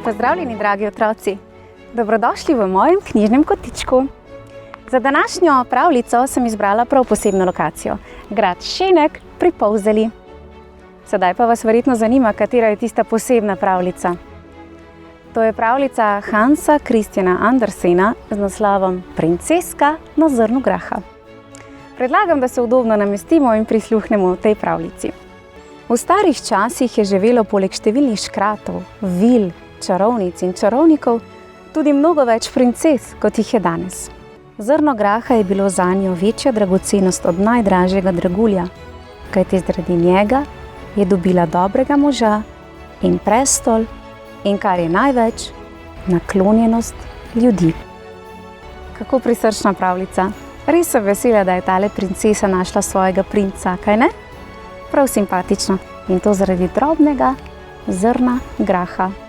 Pozdravljeni, dragi otroci! Dobrodošli v mojem knjižnem kotičku. Za današnjo pravljico sem izbrala prav posebno lokacijo, grad Šenek pri Polzeli. Sedaj pa vas verjetno zanima, katera je tista posebna pravljica. To je pravljica Hansa Christiana Andersena z naslovom Princeska na zrnu graha. Predlagam, da se udobno namestimo in prisluhnemo tej pravljici. V starih časih je živelo poleg številnih škratov, vil, čarovnic in čarovnikov tudi mnogo več princes, kot jih je danes. Zrno graha je bilo zanjo večja dragocenost od najdražjega dragulja, kajti zaradi njega je dobila dobrega moža in prestol in, kar je največ, naklonjenost ljudi. Kako prisrčna pravljica! Res sem vesela, da je tale princesa našla svojega princa, kaj ne? Prav simpatično. In to zaradi drobnega zrna graha.